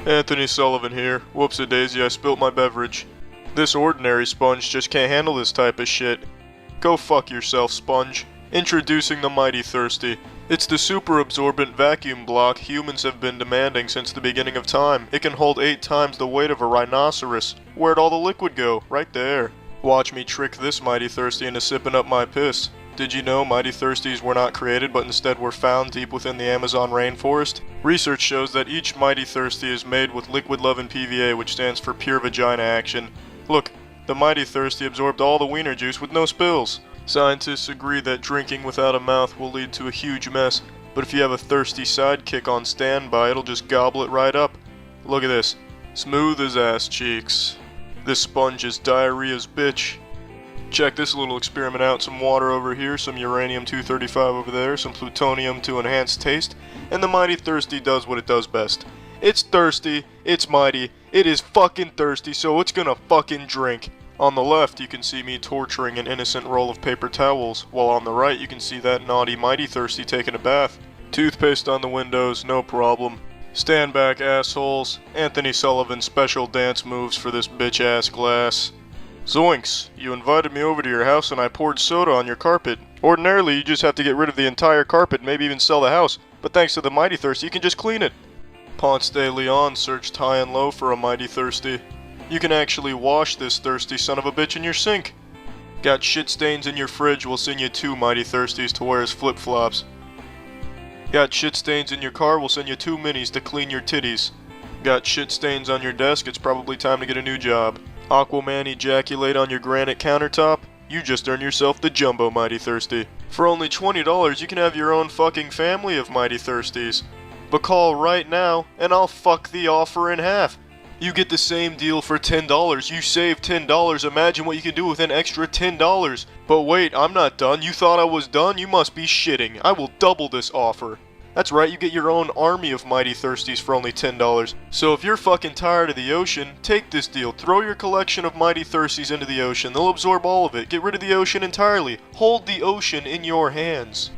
Anthony Sullivan here. Whoops-a-daisy, I spilt my beverage. This ordinary sponge just can't handle this type of shit. Go fuck yourself, sponge. Introducing the Mighty Thirsty. It's the super absorbent vacuum block humans have been demanding since the beginning of time. It can hold 8 times the weight of a rhinoceros. Where'd all the liquid go? Right there. Watch me trick this Mighty Thirsty into sipping up my piss. Did you know Mighty Thirsties were not created but instead were found deep within the Amazon rainforest? Research shows that each Mighty Thirsty is made with liquid love and PVA, which stands for pure vagina action. Look, the Mighty Thirsty absorbed all the wiener juice with no spills. Scientists agree that drinking without a mouth will lead to a huge mess, but if you have a thirsty sidekick on standby, it'll just gobble it right up. Look at this. Smooth as ass cheeks. This sponge is diarrhea's bitch. Check this little experiment out. Some water over here, some uranium-235 over there, some plutonium to enhance taste, and the Mighty Thirsty does what it does best. It's thirsty, it's mighty, it is fucking thirsty, so it's gonna fucking drink. On the left, you can see me torturing an innocent roll of paper towels, while on the right you can see that naughty Mighty Thirsty taking a bath. Toothpaste on the windows, no problem. Stand back, assholes. Anthony Sullivan's special dance moves for this bitch-ass glass. Zoinks, you invited me over to your house and I poured soda on your carpet. Ordinarily, you just have to get rid of the entire carpet, maybe even sell the house, but thanks to the Mighty Thirsty, you can just clean it. Ponce de Leon searched high and low for a Mighty Thirsty. You can actually wash this thirsty son of a bitch in your sink. Got shit stains in your fridge, we'll send you 2 Mighty Thirsties to wear as flip-flops. Got shit stains in your car, we'll send you 2 minis to clean your titties. Got shit stains on your desk, it's probably time to get a new job. Aquaman ejaculate on your granite countertop? You just earned yourself the Jumbo Mighty Thirsty. For only $20, you can have your own fucking family of Mighty Thirsties. But call right now, and I'll fuck the offer in half. You get the same deal for $10. You save $10. Imagine what you can do with an extra $10. But wait, I'm not done. You thought I was done? You must be shitting. I will double this offer. That's right, you get your own army of Mighty Thirsties for only $10. So if you're fucking tired of the ocean, take this deal. Throw your collection of Mighty Thirsties into the ocean. They'll absorb all of it. Get rid of the ocean entirely. Hold the ocean in your hands.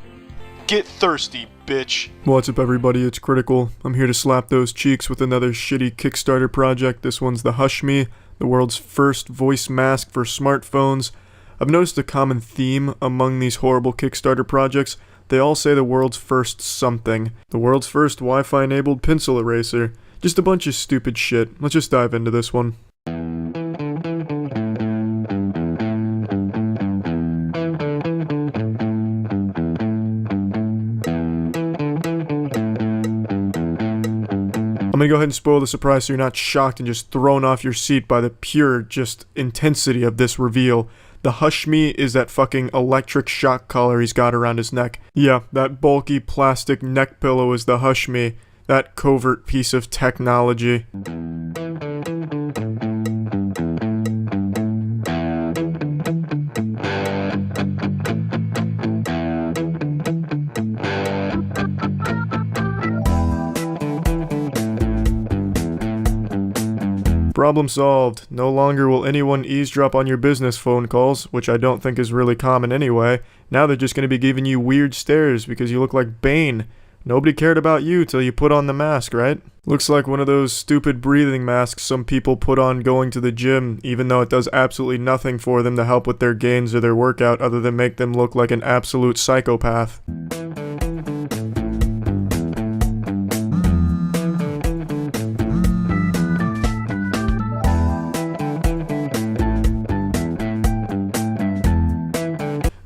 Get thirsty, bitch. What's up, everybody? It's Critical. I'm here to slap those cheeks with another shitty Kickstarter project. This one's the Hush Me, the world's first voice mask for smartphones. I've noticed a common theme among these horrible Kickstarter projects. They all say the world's first something. The world's first Wi-Fi enabled pencil eraser. Just a bunch of stupid shit. Let's just dive into this one. I'm gonna go ahead and spoil the surprise so you're not shocked and just thrown off your seat by the pure just intensity of this reveal. The Hush Me is that fucking electric shock collar he's got around his neck. Yeah, that bulky plastic neck pillow is the Hush Me. That covert piece of technology. Problem solved. No longer will anyone eavesdrop on your business phone calls, which I don't think is really common anyway. Now they're just going to be giving you weird stares because you look like Bane. Nobody cared about you till you put on the mask, right? Looks like one of those stupid breathing masks some people put on going to the gym, even though it does absolutely nothing for them to help with their gains or their workout other than make them look like an absolute psychopath.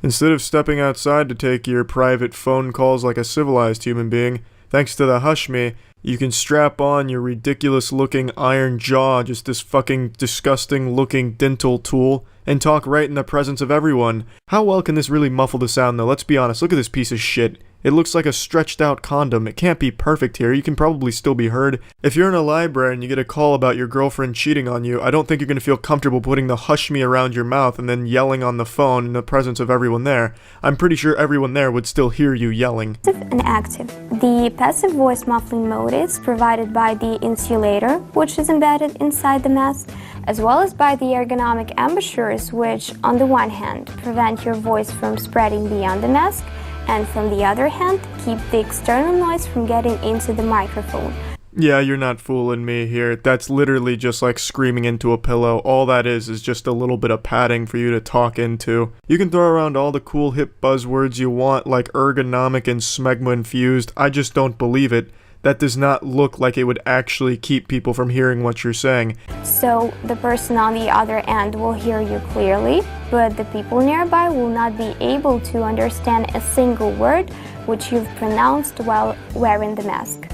Instead of stepping outside to take your private phone calls like a civilized human being, thanks to the Hush Me, you can strap on your ridiculous-looking iron jaw, just this fucking disgusting-looking dental tool, and talk right in the presence of everyone. How well can this really muffle the sound, though? Let's be honest, look at this piece of shit. It looks like a stretched-out condom. It can't be perfect here. You can probably still be heard. If you're in a library and you get a call about your girlfriend cheating on you, I don't think you're going to feel comfortable putting the Hush Me around your mouth and then yelling on the phone in the presence of everyone there. I'm pretty sure everyone there would still hear you yelling. Passive and active. The passive voice muffling mode is provided by the insulator, which is embedded inside the mask, as well as by the ergonomic embouchures, which, on the one hand, prevent your voice from spreading beyond the mask, and from the other hand, keep the external noise from getting into the microphone. Yeah, you're not fooling me here. That's literally just like screaming into a pillow. All that is just a little bit of padding for you to talk into. You can throw around all the cool hip buzzwords you want, like ergonomic and smegma infused. I just don't believe it. That does not look like it would actually keep people from hearing what you're saying. So the person on the other end will hear you clearly, but the people nearby will not be able to understand a single word which you've pronounced while wearing the mask.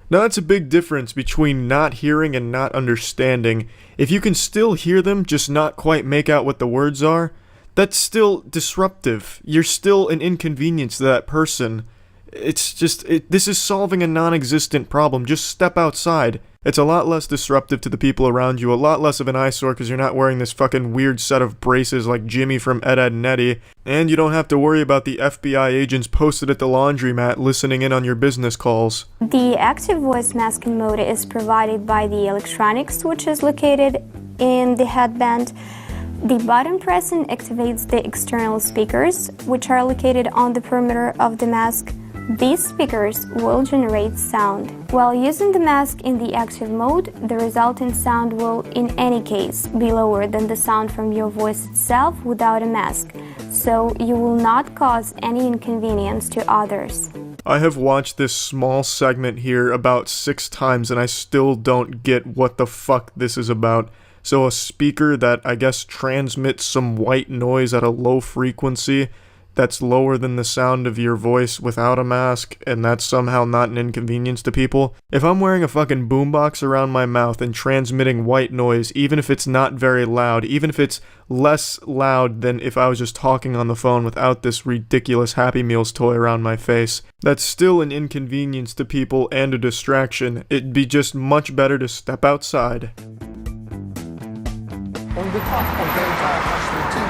Now that's a big difference between not hearing and not understanding. If you can still hear them, just not quite make out what the words are, that's still disruptive. You're still an inconvenience to that person. This is solving a non-existent problem. Just step outside. It's a lot less disruptive to the people around you, a lot less of an eyesore because you're not wearing this fucking weird set of braces like Jimmy from Ed, Edd and Eddy, and you don't have to worry about the FBI agents posted at the laundromat listening in on your business calls. The active voice masking mode is provided by the electronics which is located in the headband. The button pressing activates the external speakers, which are located on the perimeter of the mask. These speakers will generate sound. While using the mask in the active mode, the resulting sound will, in any case, be lower than the sound from your voice itself without a mask, so you will not cause any inconvenience to others. I have watched this small segment here about 6 times and I still don't get what the fuck this is about. So a speaker that I guess transmits some white noise at a low frequency that's lower than the sound of your voice without a mask, and that's somehow not an inconvenience to people. If I'm wearing a fucking boombox around my mouth and transmitting white noise, even if it's not very loud, even if it's less loud than if I was just talking on the phone without this ridiculous Happy Meals toy around my face, that's still an inconvenience to people and a distraction. It'd be just much better to step outside. On behalf of the entire Hashmi team,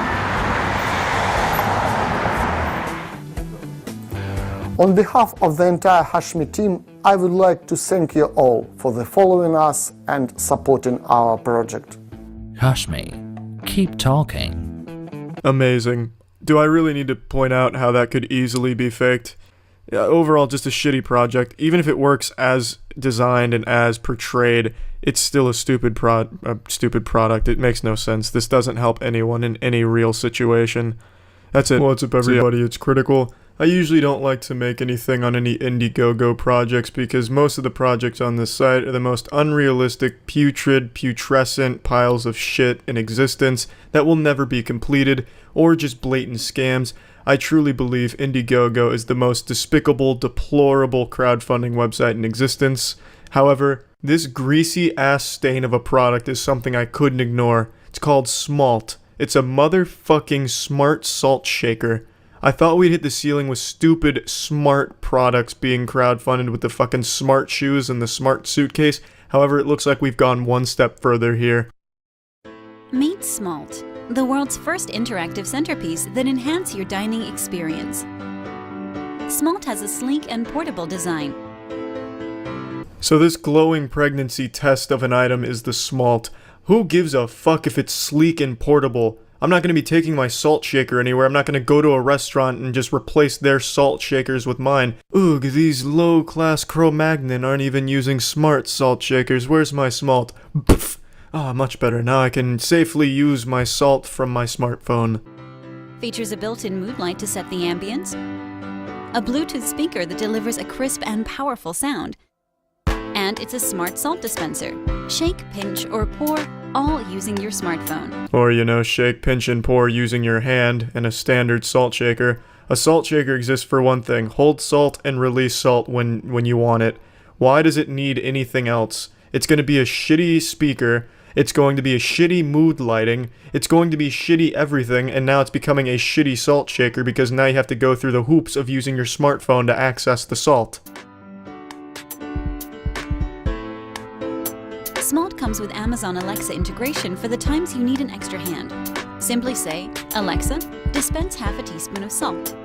on behalf of the entire Hashmi team, I would like to thank you all for the following us and supporting our project. Hashmi, keep talking. Amazing. Do I really need to point out how that could easily be faked? Yeah, overall, just a shitty project. Even if it works as designed and as portrayed, it's still a stupid product. It makes no sense. This doesn't help anyone in any real situation. That's it. What's up, everybody? It's Critical. I usually don't like to make anything on any Indiegogo projects because most of the projects on this site are the most unrealistic, putrescent piles of shit in existence that will never be completed, or just blatant scams. I truly believe Indiegogo is the most despicable, deplorable crowdfunding website in existence. However, this greasy-ass stain of a product is something I couldn't ignore. It's called Smalt. It's a motherfucking smart salt shaker. I thought we'd hit the ceiling with stupid, smart products being crowdfunded with the fucking smart shoes and the smart suitcase. However, it looks like we've gone one step further here. Meet Smalt, the world's first interactive centerpiece that enhance your dining experience. Smalt has a sleek and portable design. So this glowing pregnancy test of an item is the Smalt. Who gives a fuck if it's sleek and portable? I'm not going to be taking my salt shaker anywhere. I'm not going to go to a restaurant and just replace their salt shakers with mine. Ugh, these low-class Cro-Magnon aren't even using smart salt shakers. Where's my Smalt? Pff. Ah, much better. Now I can safely use my salt from my smartphone. Features a built-in mood light to set the ambience, a Bluetooth speaker that delivers a crisp and powerful sound, and it's a smart salt dispenser. Shake, pinch, or pour, all using your smartphone. Or, shake, pinch, and pour using your hand and a standard salt shaker. A salt shaker exists for one thing: hold salt and release salt when you want it. Why does it need anything else? It's going to be a shitty speaker, it's going to be a shitty mood lighting, it's going to be shitty everything, and now it's becoming a shitty salt shaker because now you have to go through the hoops of using your smartphone to access the salt. Smalt comes with Amazon Alexa integration for the times you need an extra hand. Simply say, "Alexa, dispense half a teaspoon of salt."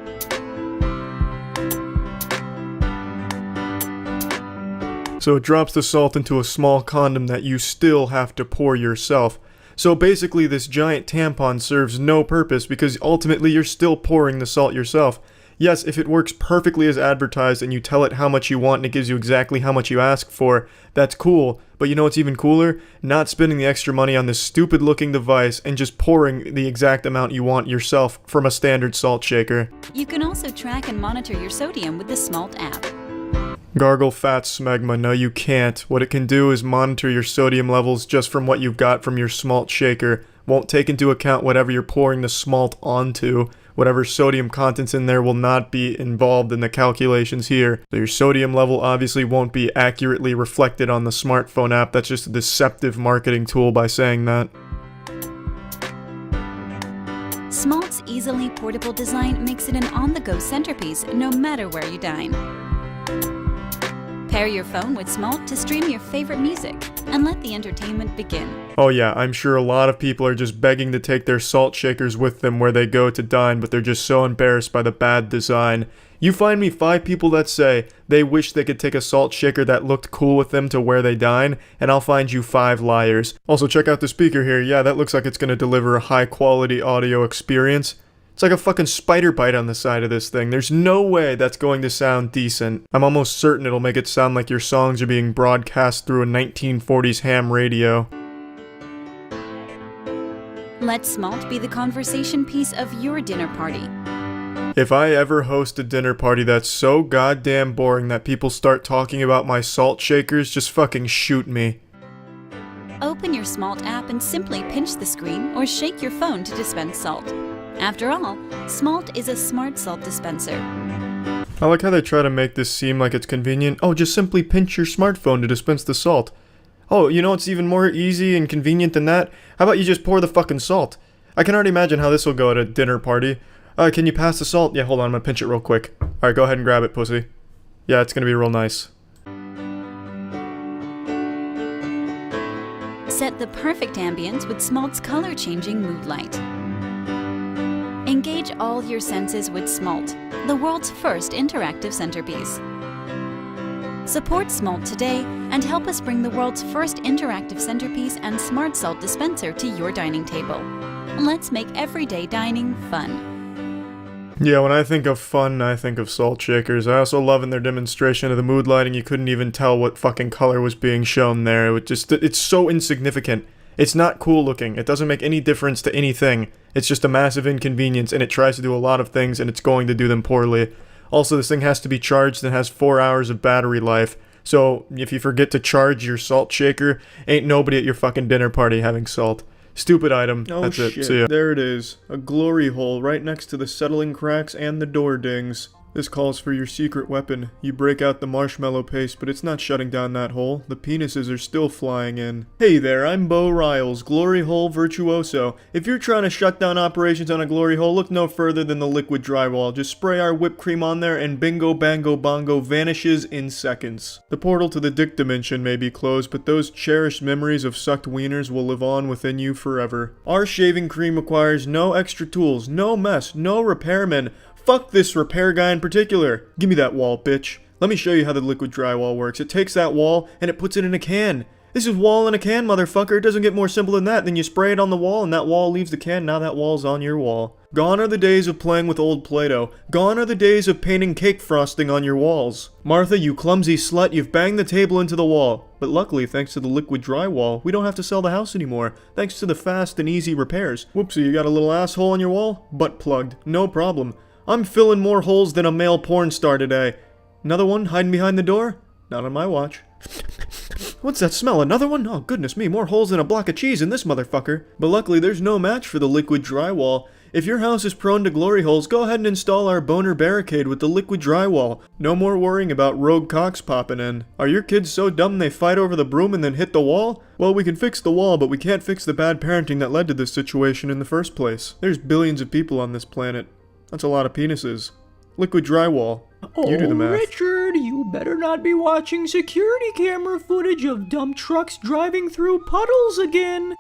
So it drops the salt into a small condom that you still have to pour yourself. So basically this giant tampon serves no purpose because ultimately you're still pouring the salt yourself. Yes, if it works perfectly as advertised and you tell it how much you want and it gives you exactly how much you ask for, that's cool. But you know what's even cooler? Not spending the extra money on this stupid looking device and just pouring the exact amount you want yourself from a standard salt shaker. You can also track and monitor your sodium with the Smalt app. Gargle fat smegma, no you can't. What it can do is monitor your sodium levels just from what you've got from your smalt shaker. Won't take into account whatever you're pouring the smalt onto. Whatever sodium contents in there will not be involved in the calculations here. So your sodium level obviously won't be accurately reflected on the smartphone app. That's just a deceptive marketing tool by saying that. Smalt's easily portable design makes it an on-the-go centerpiece no matter where you dine. Pair your phone with Smalt to stream your favorite music and let the entertainment begin. Oh yeah, I'm sure a lot of people are just begging to take their salt shakers with them where they go to dine, but they're just so embarrassed by the bad design. You find me 5 people that say they wish they could take a salt shaker that looked cool with them to where they dine, and I'll find you 5 liars. Also, check out the speaker here. Yeah, that looks like it's gonna deliver a high quality audio experience. It's like a fucking spider bite on the side of this thing. There's no way that's going to sound decent. I'm almost certain it'll make it sound like your songs are being broadcast through a 1940s ham radio. Let Smalt be the conversation piece of your dinner party. If I ever host a dinner party that's so goddamn boring that people start talking about my salt shakers, just fucking shoot me. Open your Smalt app and simply pinch the screen or shake your phone to dispense salt. After all, Smalt is a smart salt dispenser. I like how they try to make this seem like it's convenient. Oh, just simply pinch your smartphone to dispense the salt. Oh, you know what's even more easy and convenient than that? How about you just pour the fucking salt? I can already imagine how this will go at a dinner party. Can you pass the salt? Yeah, hold on, I'm gonna pinch it real quick. Alright, go ahead and grab it, pussy. Yeah, it's gonna be real nice. Set the perfect ambience with Smalt's color-changing mood light. Engage all your senses with Smalt, the world's first interactive centerpiece. Support Smalt today and help us bring the world's first interactive centerpiece and smart salt dispenser to your dining table. Let's make everyday dining fun. Yeah, when I think of fun, I think of salt shakers. I also love in their demonstration of the mood lighting, you couldn't even tell what fucking color was being shown there. It would just, it's so insignificant. It's not cool looking. It doesn't make any difference to anything. It's just a massive inconvenience, and it tries to do a lot of things, and it's going to do them poorly. Also, this thing has to be charged and has 4 hours of battery life. So, if you forget to charge your salt shaker, ain't nobody at your fucking dinner party having salt. Stupid item. Oh, that's shit. it. See ya. There it is. A glory hole right next to the settling cracks and the door dings. This calls for your secret weapon. You break out the marshmallow paste, but it's not shutting down that hole. The penises are still flying in. Hey there, I'm Bo Riles, Glory Hole Virtuoso. If you're trying to shut down operations on a glory hole, look no further than the liquid drywall. Just spray our whipped cream on there and bingo bango bongo vanishes in seconds. The portal to the dick dimension may be closed, but those cherished memories of sucked wieners will live on within you forever. Our shaving cream requires no extra tools, no mess, no repairmen. Fuck this repair guy in particular. Give me that wall, bitch. Let me show you how the liquid drywall works. It takes that wall and it puts it in a can. This is wall in a can, motherfucker. It doesn't get more simple than that. Then you spray it on the wall and that wall leaves the can. Now that wall's on your wall. Gone are the days of playing with old Play-Doh. Gone are the days of painting cake frosting on your walls. Martha, you clumsy slut, you've banged the table into the wall. But luckily, thanks to the liquid drywall, we don't have to sell the house anymore. Thanks to the fast and easy repairs. Whoopsie, you got a little asshole on your wall? Butt plugged. No problem. I'm filling more holes than a male porn star today. Another one hiding behind the door? Not on my watch. What's that smell? Another one? Oh, goodness me, more holes than a block of cheese in this motherfucker. But luckily, there's no match for the liquid drywall. If your house is prone to glory holes, go ahead and install our boner barricade with the liquid drywall. No more worrying about rogue cocks popping in. Are your kids so dumb they fight over the broom and then hit the wall? Well, we can fix the wall, but we can't fix the bad parenting that led to this situation in the first place. There's billions of people on this planet. That's a lot of penises. Liquid drywall. You do the math. Richard, you better not be watching security camera footage of dump trucks driving through puddles again.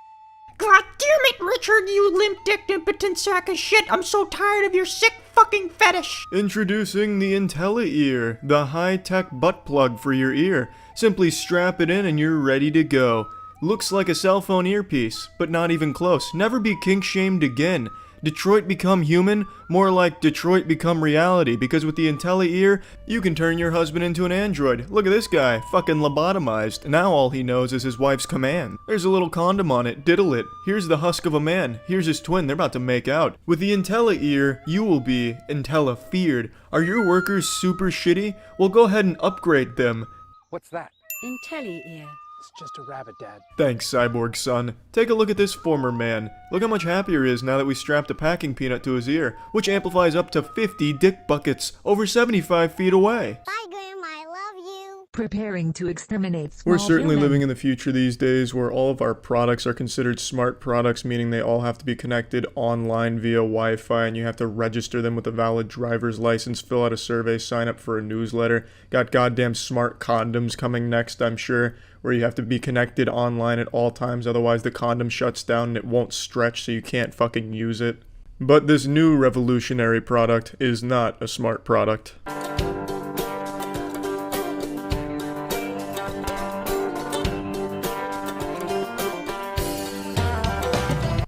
God damn it, Richard, you limp-dicked impotent sack of shit. I'm so tired of your sick fucking fetish. Introducing the IntelliEar, the high-tech butt plug for your ear. Simply strap it in and you're ready to go. Looks like a cell phone earpiece, but not even close. Never be kink-shamed again. Detroit Become Human? More like Detroit Become Reality, because with the IntelliEar, you can turn your husband into an android. Look at this guy, fucking lobotomized. Now all he knows is his wife's command. There's a little condom on it, diddle it. Here's the husk of a man. Here's his twin, they're about to make out. With the IntelliEar, you will be Intellifeared. Are your workers super shitty? Well, go ahead and upgrade them. What's that? IntelliEar. It's just a rabbit, Dad. Thanks, Cyborg son. Take a look at this former man. Look how much happier he is now that we strapped a packing peanut to his ear, which amplifies up to 50 dick buckets, over 75 feet away. Bye, Grandma, I love you. Preparing to exterminate small We're certainly human. living in the future these days where all of our products are considered smart products, meaning they all have to be connected online via Wi-Fi, and you have to register them with a valid driver's license, fill out a survey, sign up for a newsletter. Got goddamn smart condoms coming next, I'm sure, where you have to be connected online at all times, otherwise the condom shuts down and it won't stretch so you can't fucking use it. But this new revolutionary product is not a smart product.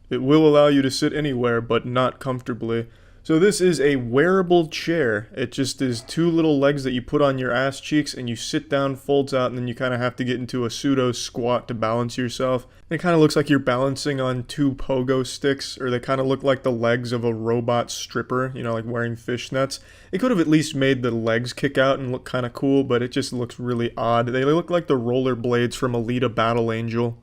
It will allow you to sit anywhere, but not comfortably. So this is a wearable chair. It just is two little legs that you put on your ass cheeks and you sit down, folds out, and then you kind of have to get into a pseudo squat to balance yourself. And it kind of looks like you're balancing on two pogo sticks, or they kind of look like the legs of a robot stripper, you know, like wearing fishnets. It could have at least made the legs kick out and look kind of cool, but it just looks really odd. They look like the roller blades from Alita Battle Angel.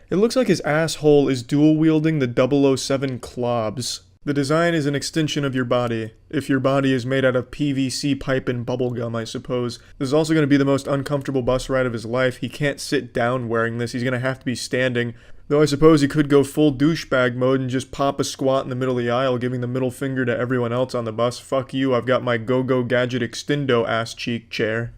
It looks like his asshole is dual-wielding the 007 Clobs. The design is an extension of your body. If your body is made out of PVC pipe and bubblegum, I suppose. This is also going to be the most uncomfortable bus ride of his life. He can't sit down wearing this. He's going to have to be standing. Though I suppose he could go full douchebag mode and just pop a squat in the middle of the aisle, giving the middle finger to everyone else on the bus. Fuck you, I've got my Go-Go Gadget Extendo ass cheek chair.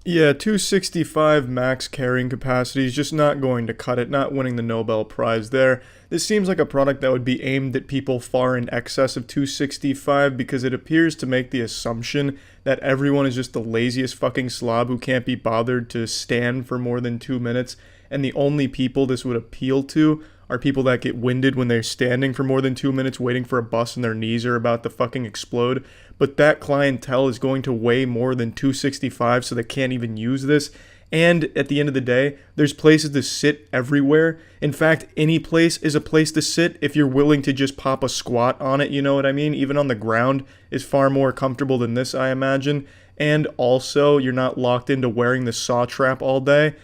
Yeah, 265 max carrying capacity is just not going to cut it, not winning the Nobel Prize there. This seems like a product that would be aimed at people far in excess of 265 because it appears to make the assumption that everyone is just the laziest fucking slob who can't be bothered to stand for more than 2 minutes, and the only people this would appeal to are people that get winded when they're standing for more than 2 minutes waiting for a bus and their knees are about to fucking explode. But that clientele is going to weigh more than 265, so they can't even use this. And at the end of the day, there's places to sit everywhere. In fact, any place is a place to sit if you're willing to just pop a squat on it, you know what I mean? Even on the ground is far more comfortable than this, I imagine. And also, you're not locked into wearing the saw trap all day.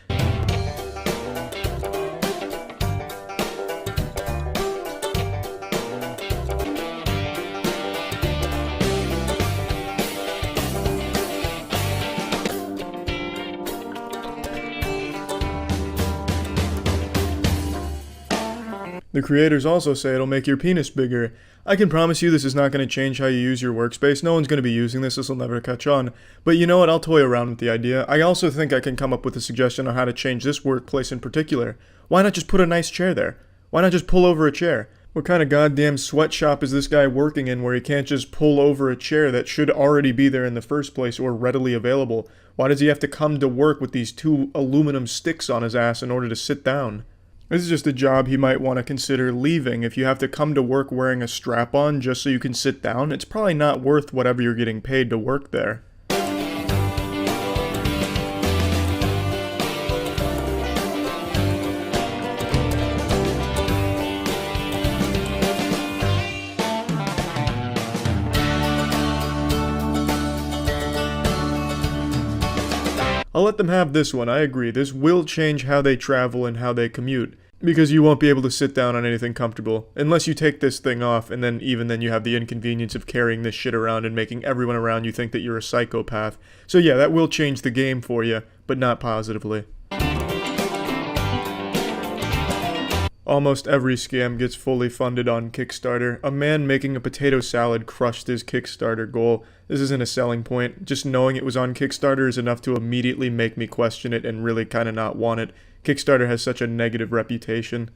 The creators also say it'll make your penis bigger. I can promise you this is not going to change how you use your workspace. No one's going to be using this. This will never catch on. But you know what? I'll toy around with the idea. I also think I can come up with a suggestion on how to change this workplace in particular. Why not just put a nice chair there? Why not just pull over a chair? What kind of goddamn sweatshop is this guy working in where he can't just pull over a chair that should already be there in the first place or readily available? Why does he have to come to work with these two aluminum sticks on his ass in order to sit down? This is just a job he might want to consider leaving. If you have to come to work wearing a strap-on just so you can sit down, it's probably not worth whatever you're getting paid to work there. I'll let them have this one, I agree. This will change how they travel and how they commute. Because you won't be able to sit down on anything comfortable. Unless you take this thing off, and then even then you have the inconvenience of carrying this shit around and making everyone around you think that you're a psychopath. So yeah, that will change the game for you, but not positively. Almost every scam gets fully funded on Kickstarter. A man making a potato salad crushed his Kickstarter goal. This isn't a selling point. Just knowing it was on Kickstarter is enough to immediately make me question it and really kinda not want it. Kickstarter has such a negative reputation.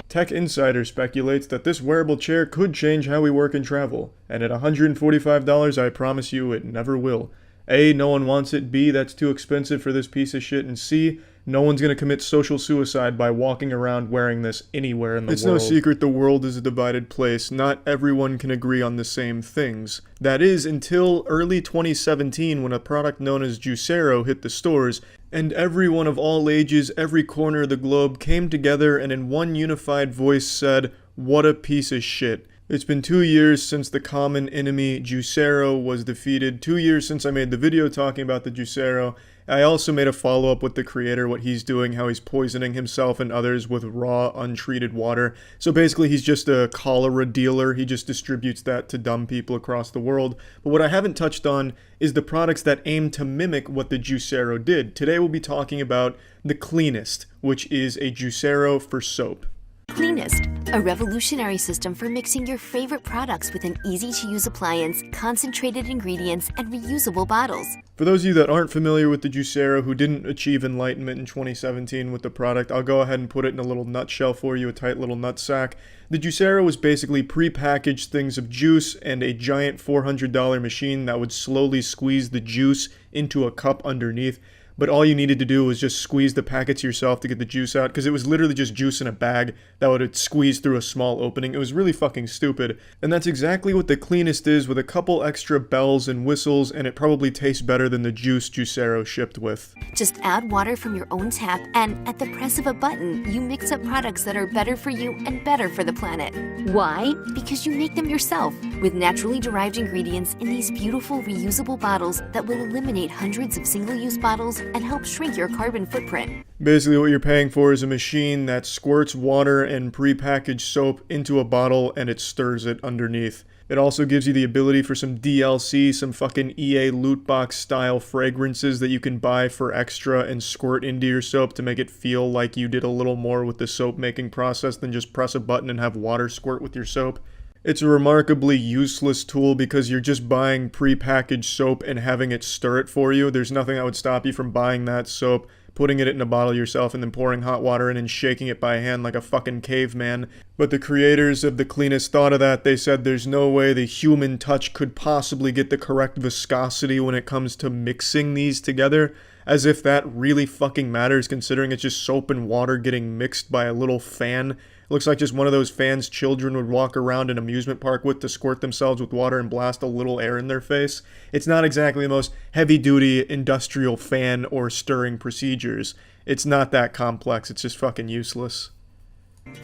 Tech Insider speculates that this wearable chair could change how we work and travel, and at $145 I promise you it never will. A, no one wants it, B, that's too expensive for this piece of shit, and C, no one's gonna commit social suicide by walking around wearing this anywhere in the world. It's no secret the world is a divided place. Not everyone can agree on the same things. That is, until early 2017 when a product known as Juicero hit the stores, and everyone of all ages, every corner of the globe came together and in one unified voice said, "What a piece of shit." It's been 2 years since the common enemy Juicero was defeated, 2 years since I made the video talking about the Juicero. I also made a follow-up with the creator, what he's doing, how he's poisoning himself and others with raw, untreated water. So basically he's just a cholera dealer, he just distributes that to dumb people across the world. But what I haven't touched on is the products that aim to mimic what the Juicero did. Today we'll be talking about the Cleanest, which is a Juicero for soap. Cleanest, a revolutionary system for mixing your favorite products with an easy-to-use appliance, concentrated ingredients, and reusable bottles. For those of you that aren't familiar with the Juicero, who didn't achieve enlightenment in 2017 with the product, I'll go ahead and put it in a little nutshell for you, a tight little nutsack. The Juicero was basically pre-packaged things of juice and a giant $400 machine that would slowly squeeze the juice into a cup underneath. But all you needed to do was just squeeze the packets yourself to get the juice out, because it was literally just juice in a bag that would squeeze through a small opening. It was really fucking stupid. And that's exactly what the Cleanest is, with a couple extra bells and whistles, and it probably tastes better than the juice Juicero shipped with. Just add water from your own tap, and at the press of a button, you mix up products that are better for you and better for the planet. Why? Because you make them yourself, with naturally derived ingredients in these beautiful reusable bottles that will eliminate hundreds of single-use bottles and help shrink your carbon footprint. Basically what you're paying for is a machine that squirts water and pre-packaged soap into a bottle and it stirs it underneath. It also gives you the ability for some DLC, some fucking EA loot box style fragrances that you can buy for extra and squirt into your soap to make it feel like you did a little more with the soap making process than just press a button and have water squirt with your soap. It's a remarkably useless tool because you're just buying pre-packaged soap and having it stir it for you. There's nothing that would stop you from buying that soap, putting it in a bottle yourself, and then pouring hot water in and shaking it by hand like a fucking caveman. But the creators of the Cleanest thought of that. They said there's no way the human touch could possibly get the correct viscosity when it comes to mixing these together. As if that really fucking matters, considering it's just soap and water getting mixed by a little fan. It looks like just one of those fans children would walk around an amusement park with to squirt themselves with water and blast a little air in their face. It's not exactly the most heavy-duty industrial fan or stirring procedures. It's not that complex, it's just fucking useless.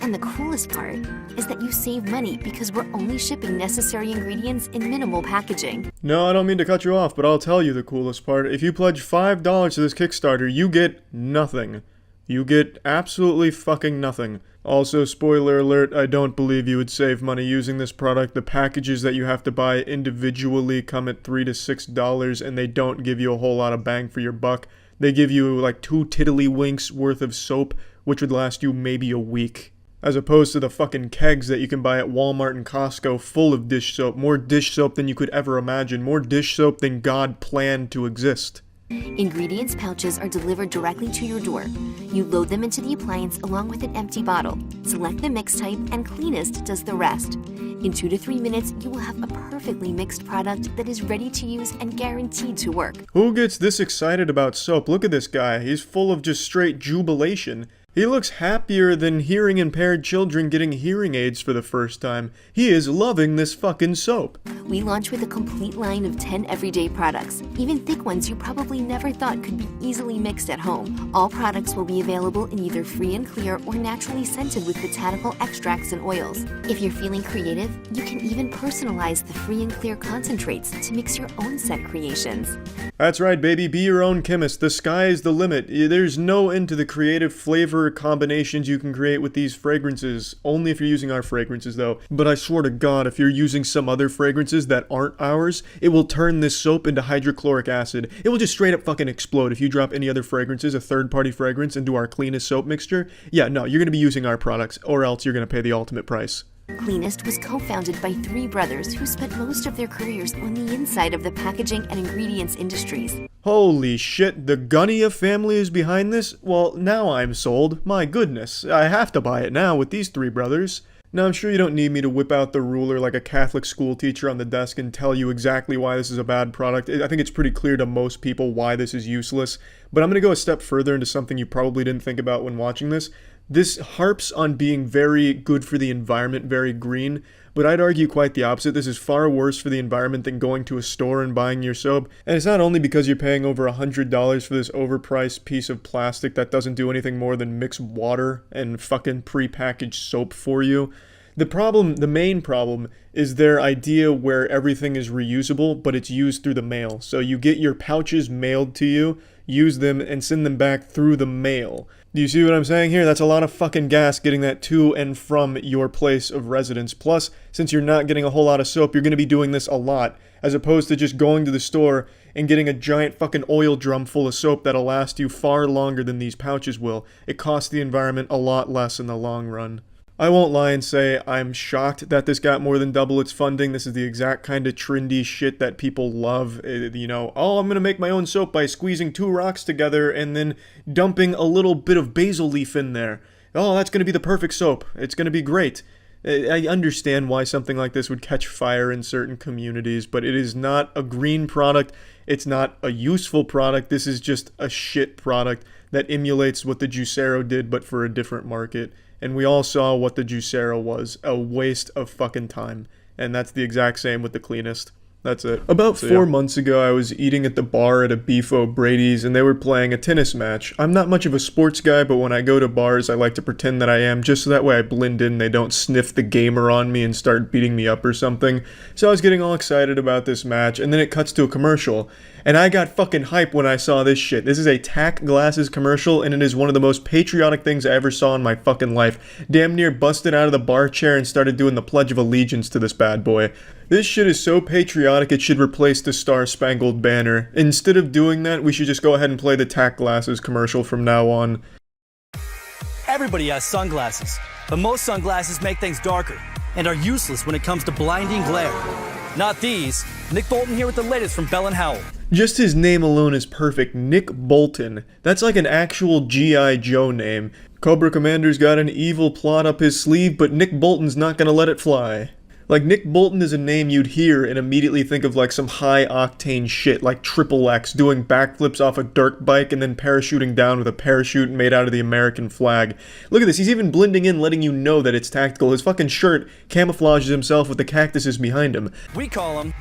And the coolest part is that you save money because we're only shipping necessary ingredients in minimal packaging. No, I don't mean to cut you off, but I'll tell you the coolest part. If you pledge $5 to this Kickstarter, you get nothing. You get absolutely fucking nothing. Also, spoiler alert, I don't believe you would save money using this product. The packages that you have to buy individually come at $3 to $6, and they don't give you a whole lot of bang for your buck. They give you like 2 tiddlywinks worth of soap, which would last you maybe a week. As opposed to the fucking kegs that you can buy at Walmart and Costco full of dish soap. More dish soap than you could ever imagine. More dish soap than God planned to exist. Ingredients pouches are delivered directly to your door. You load them into the appliance along with an empty bottle. Select the mix type and Cleanest does the rest. In 2 to 3 minutes, you will have a perfectly mixed product that is ready to use and guaranteed to work. Who gets this excited about soap? Look at this guy. He's full of just straight jubilation. He looks happier than hearing impaired children getting hearing aids for the first time. He is loving this fucking soap. We launch with a complete line of 10 everyday products, even thick ones you probably never thought could be easily mixed at home. All products will be available in either free and clear or naturally scented with botanical extracts and oils. If you're feeling creative, you can even personalize the free and clear concentrates to mix your own scent creations. That's right, baby. Be your own chemist. The sky is the limit. There's no end to the creative flavor whatever combinations you can create with these fragrances. Only if you're using our fragrances though. But I swear to God, if you're using some other fragrances that aren't ours, it will turn this soap into hydrochloric acid. It will just straight up fucking explode if you drop any other fragrances, a third-party fragrance, into our cleanest soap mixture. Yeah, no, you're gonna be using our products, or else you're gonna pay the ultimate price. Cleanest was co-founded by 3 brothers who spent most of their careers on the inside of the packaging and ingredients industries. Holy shit, the Gunnia family is behind this? Well, now I'm sold. My goodness, I have to buy it now with these 3 brothers. Now, I'm sure you don't need me to whip out the ruler like a Catholic school teacher on the desk and tell you exactly why this is a bad product. I think it's pretty clear to most people why this is useless. But I'm going to go a step further into something you probably didn't think about when watching this. This harps on being very good for the environment, very green, but I'd argue quite the opposite. This is far worse for the environment than going to a store and buying your soap. And it's not only because you're paying over $100 for this overpriced piece of plastic that doesn't do anything more than mix water and fucking pre-packaged soap for you. The main problem, is their idea where everything is reusable, but it's used through the mail. So you get your pouches mailed to you, use them, and send them back through the mail. Do you see what I'm saying here? That's a lot of fucking gas getting that to and from your place of residence. Plus, since you're not getting a whole lot of soap, you're going to be doing this a lot, as opposed to just going to the store and getting a giant fucking oil drum full of soap that'll last you far longer than these pouches will. It costs the environment a lot less in the long run. I won't lie and say I'm shocked that this got more than double its funding. This is the exact kind of trendy shit that people love. You know, oh, I'm gonna make my own soap by squeezing 2 rocks together and then dumping a little bit of basil leaf in there. Oh, that's gonna be the perfect soap. It's gonna be great. I understand why something like this would catch fire in certain communities, but it is not a green product. It's not a useful product. This is just a shit product that emulates what the Juicero did, but for a different market. And we all saw what the Juicero was, a waste of fucking time. And that's the exact same with the cleanest. That's it. About 4 months ago, I was eating at the bar at a Beef O'Brady's, and they were playing a tennis match. I'm not much of a sports guy, but when I go to bars, I like to pretend that I am, just so that way I blend in, they don't sniff the gamer on me and start beating me up or something. So I was getting all excited about this match, and then it cuts to a commercial. And I got fucking hype when I saw this shit. This is a TAC Glasses commercial, and it is one of the most patriotic things I ever saw in my fucking life. Damn near busted out of the bar chair and started doing the Pledge of Allegiance to this bad boy. This shit is so patriotic it should replace the Star Spangled Banner. Instead of doing that, we should just go ahead and play the TAC Glasses commercial from now on. Everybody has sunglasses, but most sunglasses make things darker and are useless when it comes to blinding glare. Not these. Nick Bolton here with the latest from Bell & Howell. Just his name alone is perfect. Nick Bolton. That's like an actual G.I. Joe name. Cobra Commander's got an evil plot up his sleeve, but Nick Bolton's not gonna let it fly. Like, Nick Bolton is a name you'd hear and immediately think of like some high-octane shit, like Triple X doing backflips off a dirt bike and then parachuting down with a parachute made out of the American flag. Look at this, he's even blending in, letting you know that it's tactical. His fucking shirt camouflages himself with the cactuses behind him. We call them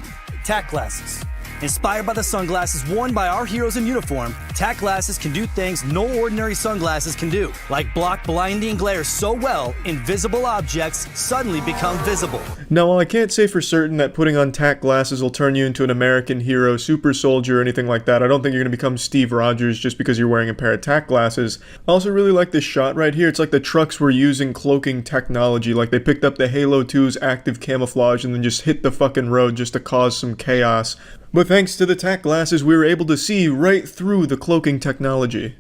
TAC Glasses. Inspired by the sunglasses worn by our heroes in uniform, TAC Glasses can do things no ordinary sunglasses can do, like block blinding glare so well, invisible objects suddenly become visible. Now, while I can't say for certain that putting on TAC Glasses will turn you into an American hero, super soldier, or anything like that, I don't think you're going to become Steve Rogers just because you're wearing a pair of TAC Glasses. I also really like this shot right here. It's like the trucks were using cloaking technology, like they picked up the Halo 2's active camouflage and then just hit the fucking road just to cause some chaos. But thanks to the TAC Glasses, we were able to see right through the cloaking technology.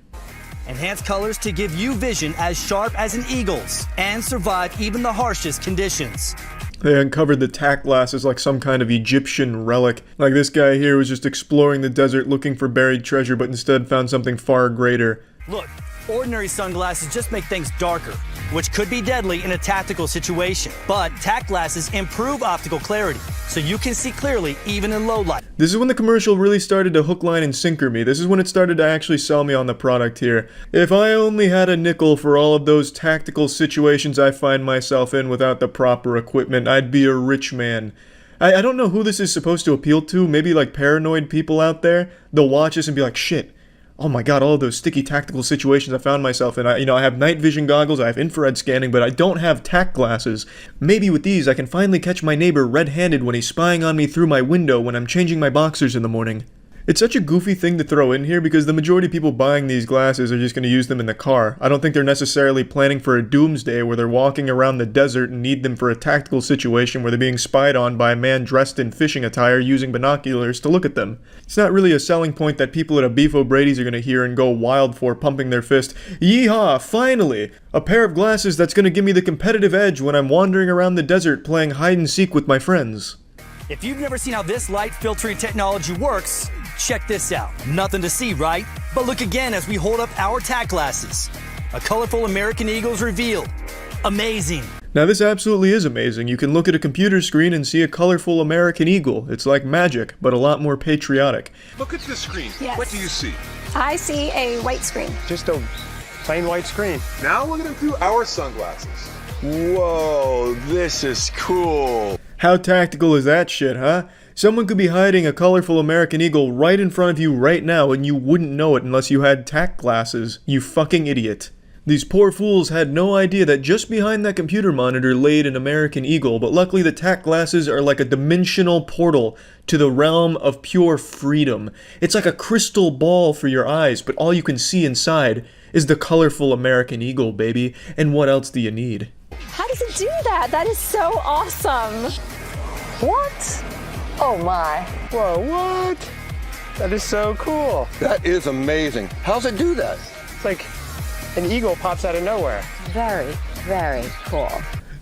Enhanced colors to give you vision as sharp as an eagle's and survive even the harshest conditions. They uncovered the TAC Glasses like some kind of Egyptian relic. Like this guy here was just exploring the desert looking for buried treasure, but instead found something far greater. Look, ordinary sunglasses just make things darker, which could be deadly in a tactical situation. But TAC Glasses improve optical clarity, so you can see clearly even in low light. This is when the commercial really started to hook, line, and sinker me. This is when it started to actually sell me on the product here. If I only had a nickel for all of those tactical situations I find myself in without the proper equipment, I'd be a rich man. I don't know who this is supposed to appeal to. Maybe like paranoid people out there. They'll watch this and be like, shit. Oh my god, all of those sticky tactical situations I found myself in. I have night vision goggles, I have infrared scanning, but I don't have TAC Glasses. Maybe with these I can finally catch my neighbor red-handed when he's spying on me through my window when I'm changing my boxers in the morning. It's such a goofy thing to throw in here because the majority of people buying these glasses are just going to use them in the car. I don't think they're necessarily planning for a doomsday where they're walking around the desert and need them for a tactical situation where they're being spied on by a man dressed in fishing attire using binoculars to look at them. It's not really a selling point that people at a Beef O'Brady's are going to hear and go wild for, pumping their fist. Yeehaw, finally! A pair of glasses that's going to give me the competitive edge when I'm wandering around the desert playing hide and seek with my friends. If you've never seen how this light filtering technology works, check this out. Nothing to see, right? But look again as we hold up our tack glasses. A colorful American eagle is revealed. Amazing. Now this absolutely is amazing. You can look at a computer screen and see a colorful American eagle. It's like magic, but a lot more patriotic. Look at this screen. Yes. What do you see? I see a white screen. Just a plain white screen. Now look at it through our sunglasses. Whoa, this is cool. How tactical is that shit, huh? Someone could be hiding a colorful American eagle right in front of you right now and you wouldn't know it unless you had tack glasses. You fucking idiot. These poor fools had no idea that just behind that computer monitor laid an American eagle, but luckily the tack glasses are like a dimensional portal to the realm of pure freedom. It's like a crystal ball for your eyes, but all you can see inside is the colorful American eagle, baby. And what else do you need? How does it do that? That is so awesome. What? Oh my. Whoa, what? That is so cool. That is amazing. How's it do that? It's like an eagle pops out of nowhere. Very, very cool.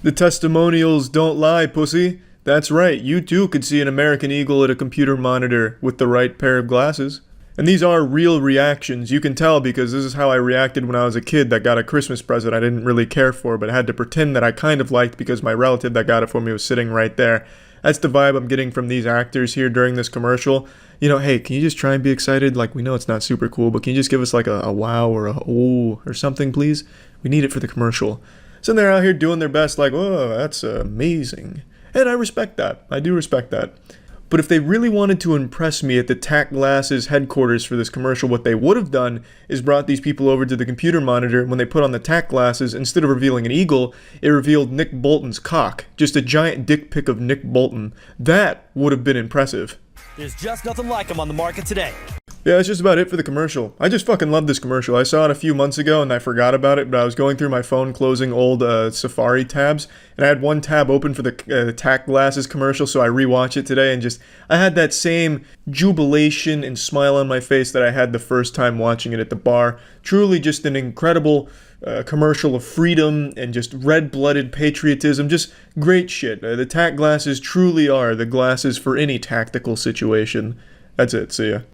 The testimonials don't lie, pussy. That's right, you too could see an American eagle at a computer monitor with the right pair of glasses. And these are real reactions. You can tell because this is how I reacted when I was a kid that got a Christmas present I didn't really care for, but had to pretend that I kind of liked because my relative that got it for me was sitting right there. That's the vibe I'm getting from these actors here during this commercial. You know, hey, can you just try and be excited? Like, we know it's not super cool, but can you just give us like a wow or a ooh or something, please? We need it for the commercial. So they're out here doing their best like, whoa, that's amazing. And I respect that. I do respect that. But if they really wanted to impress me at the Tack Glasses headquarters for this commercial, what they would have done is brought these people over to the computer monitor, and when they put on the Tack Glasses, instead of revealing an eagle, it revealed Nick Bolton's cock. Just a giant dick pic of Nick Bolton. That would have been impressive. There's just nothing like them on the market today. Yeah, that's just about it for the commercial. I just fucking love this commercial. I saw it a few months ago and I forgot about it, but I was going through my phone closing old Safari tabs, and I had one tab open for the Tack Glasses commercial, so I rewatched it today and I had that same jubilation and smile on my face that I had the first time watching it at the bar. Truly just an incredible commercial of freedom and just red-blooded patriotism. Just great shit. The Tack Glasses truly are the glasses for any tactical situation. That's it. See ya.